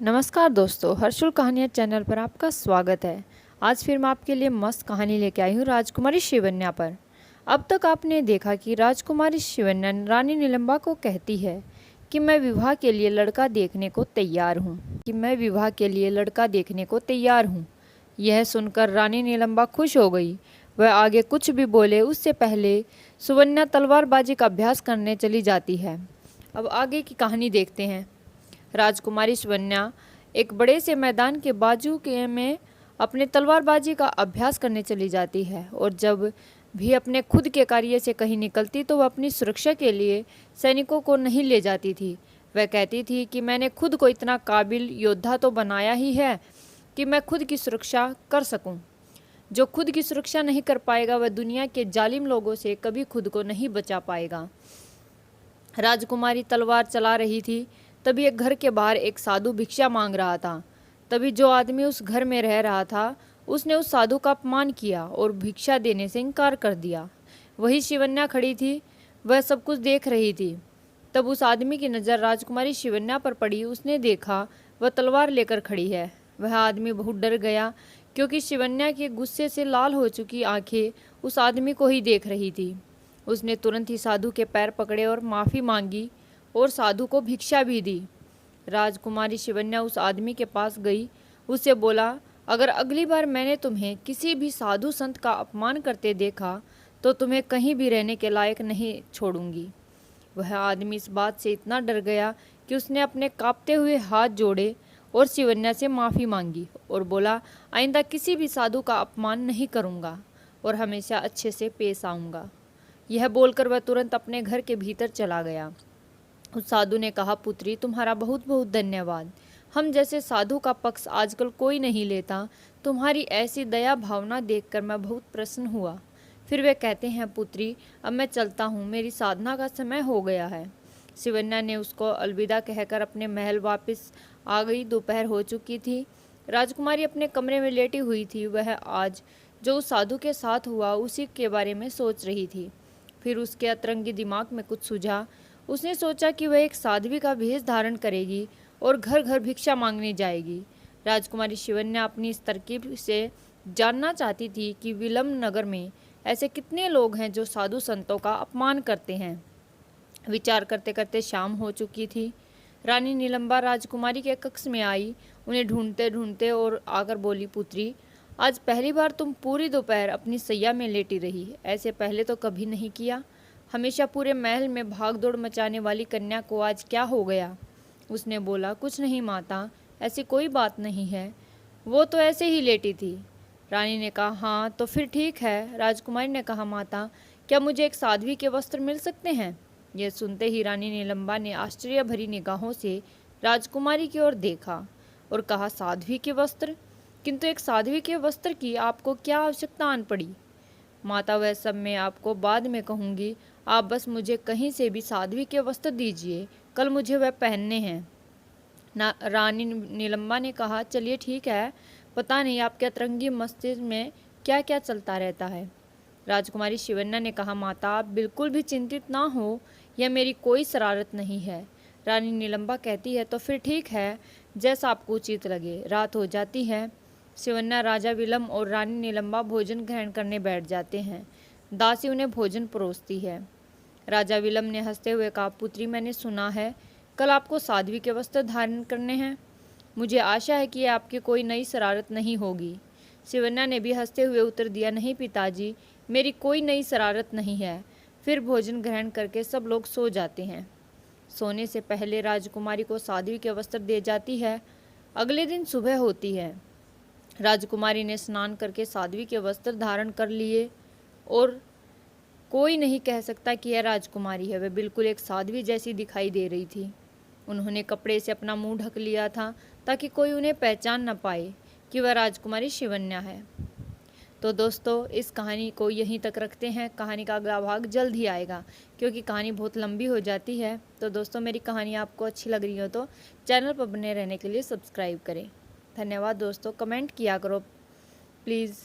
नमस्कार दोस्तों, हर्षुल कहानियाँ चैनल पर आपका स्वागत है। आज फिर मैं आपके लिए मस्त कहानी लेके आई हूँ राजकुमारी शिवन्या पर। अब तक आपने देखा कि राजकुमारी शिवन्या रानी नीलम्बा को कहती है कि मैं विवाह के लिए लड़का देखने को तैयार हूँ। यह सुनकर रानी नीलम्बा खुश हो गई। वह आगे कुछ भी बोले उससे पहले शिवन्या तलवारबाजी का अभ्यास करने चली जाती है। अब आगे की कहानी देखते हैं। राजकुमारी शिवन्या एक बड़े से मैदान के बाजू के में अपने तलवारबाजी का अभ्यास करने चली जाती है और जब भी अपने खुद के कार्य से कहीं निकलती तो वह अपनी सुरक्षा के लिए सैनिकों को नहीं ले जाती थी। वह कहती थी कि मैंने खुद को इतना काबिल योद्धा तो बनाया ही है कि मैं खुद की सुरक्षा कर सकूं। जो खुद की सुरक्षा नहीं कर पाएगा वह दुनिया के जालिम लोगों से कभी खुद को नहीं बचा पाएगा। राजकुमारी तलवार चला रही थी, तभी एक घर के बाहर एक साधु भिक्षा मांग रहा था। तभी जो आदमी उस घर में रह रहा था उसने उस साधु का अपमान किया और भिक्षा देने से इनकार कर दिया। वही शिवन्या खड़ी थी, वह सब कुछ देख रही थी। तब उस आदमी की नज़र राजकुमारी शिवन्या पर पड़ी। उसने देखा वह तलवार लेकर खड़ी है। वह आदमी बहुत डर गया क्योंकि शिवन्या के गुस्से से लाल हो चुकी आंखें उस आदमी को ही देख रही थी। उसने तुरंत ही साधु के पैर पकड़े और माफ़ी मांगी और साधु को भिक्षा भी दी। राजकुमारी शिवन्या उस आदमी के पास गई, उससे बोला, अगर अगली बार मैंने तुम्हें किसी भी साधु संत का अपमान करते देखा तो तुम्हें कहीं भी रहने के लायक नहीं छोड़ूंगी। वह आदमी इस बात से इतना डर गया कि उसने अपने कांपते हुए हाथ जोड़े और शिवन्या से माफ़ी मांगी और बोला, आइंदा किसी भी साधु का अपमान नहीं करूँगा और हमेशा अच्छे से पेश आऊँगा। यह बोलकर वह तुरंत अपने घर के भीतर चला गया। उस साधु ने कहा, पुत्री तुम्हारा बहुत बहुत धन्यवाद। हम जैसे साधु का पक्ष आजकल कोई नहीं लेता। तुम्हारी ऐसी दया भावना देखकर मैं बहुत प्रसन्न हुआ। फिर वे कहते हैं, पुत्री अब मैं चलता हूँ, मेरी साधना का समय हो गया है। शिवन्या ने उसको अलविदा कहकर अपने महल वापस आ गई। दोपहर हो चुकी थी। राजकुमारी अपने कमरे में लेटी हुई थी। वह आज जो उस साधु के साथ हुआ उसी के बारे में सोच रही थी। फिर उसके अतरंगी दिमाग में कुछ सूझा। उसने सोचा कि वह एक साध्वी का भेष धारण करेगी और घर घर भिक्षा मांगने जाएगी। राजकुमारी शिवन्या अपनी इस तरकीब से जानना चाहती थी कि विलम्ब नगर में ऐसे कितने लोग हैं जो साधु संतों का अपमान करते हैं। विचार करते करते शाम हो चुकी थी। रानी नीलम्बा राजकुमारी के कक्ष में आई, उन्हें ढूंढते ढूंढते और आकर बोली, पुत्री आज पहली बार तुम पूरी दोपहर अपनी सैया में लेटी रही। ऐसे पहले तो कभी नहीं किया। हमेशा पूरे महल में भागदौड़ मचाने वाली कन्या को आज क्या हो गया? उसने बोला, कुछ नहीं माता, ऐसी कोई बात नहीं है, वो तो ऐसे ही लेटी थी। रानी ने कहा, हाँ तो फिर ठीक है। राजकुमारी ने कहा, माता क्या मुझे एक साध्वी के वस्त्र मिल सकते हैं? यह सुनते ही रानी नीलम्बा ने आश्चर्य भरी निगाहों से राजकुमारी की ओर देखा और कहा, साध्वी के वस्त्र? किंतु एक साध्वी के वस्त्र की आपको क्या आवश्यकता आन पड़ी? माता वह सब मैं आपको बाद में कहूँगी, आप बस मुझे कहीं से भी साध्वी के वस्त्र दीजिए, कल मुझे वह पहनने हैं। रानी नीलम्बा ने कहा, चलिए ठीक है, पता नहीं आपके अतरंगी मस्तिष्क में क्या क्या चलता रहता है। राजकुमारी शिवन्या ने कहा, माता आप बिल्कुल भी चिंतित ना हो, यह मेरी कोई शरारत नहीं है। रानी नीलम्बा कहती है, तो फिर ठीक है, जैसा आपको उचित लगे। रात हो जाती है। शिवन्या, राजा विलम्ब और रानी नीलम्बा भोजन ग्रहण करने बैठ जाते हैं। दासी उन्हें भोजन परोसती है। राजा विलम्ब ने हंसते हुए कहा, पुत्री मैंने सुना है कल आपको साध्वी के वस्त्र धारण करने हैं। मुझे आशा है कि आपकी कोई नई शरारत नहीं होगी। शिवन्या ने भी हंसते हुए उत्तर दिया, नहीं पिताजी, मेरी कोई नई शरारत नहीं है। फिर भोजन ग्रहण करके सब लोग सो जाते हैं। सोने से पहले राजकुमारी को साध्वी के वस्त्र दे जाती है। अगले दिन सुबह होती है। राजकुमारी ने स्नान करके साध्वी के वस्त्र धारण कर लिए और कोई नहीं कह सकता कि यह राजकुमारी है। वह बिल्कुल एक साध्वी जैसी दिखाई दे रही थी। उन्होंने कपड़े से अपना मुंह ढक लिया था ताकि कोई उन्हें पहचान न पाए कि वह राजकुमारी शिवन्या है। तो दोस्तों इस कहानी को यहीं तक रखते हैं। कहानी का अगला भाग जल्द ही आएगा क्योंकि कहानी बहुत लंबी हो जाती है। तो दोस्तों मेरी कहानी आपको अच्छी लग रही हो तो चैनल पर बने रहने के लिए सब्सक्राइब करें। धन्यवाद दोस्तों, कमेंट किया करो प्लीज़।